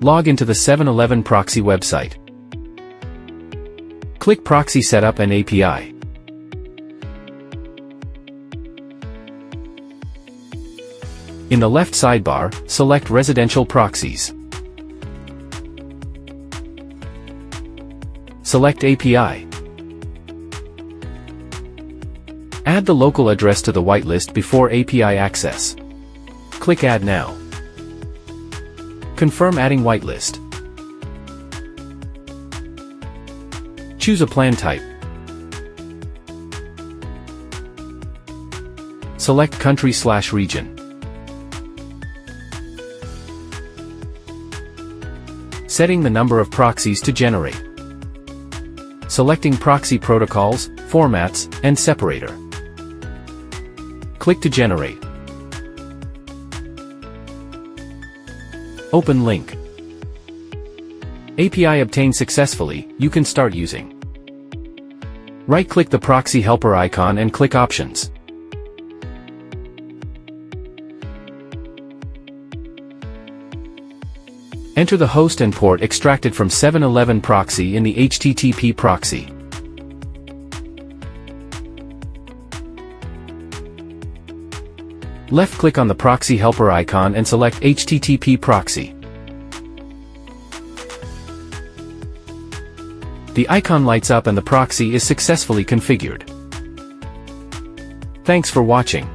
Log into the 711Proxy website. Click Proxy Setup and API. In the left sidebar, select Residential Proxies. Select API. Add the local address to the whitelist before API access. Click Add Now. Confirm adding whitelist. Choose a plan type. Select country/region. Setting the number of proxies to generate. Selecting proxy protocols, formats, and separator. Click to generate. Open link. API obtained successfully, you can start using. Right-click the Proxy Helper icon and click Options. Enter the host and port extracted from 711Proxy in the HTTP proxy. Left-click on the Proxy Helper icon and select HTTP proxy. The icon lights up and the proxy is successfully configured. Thanks for watching.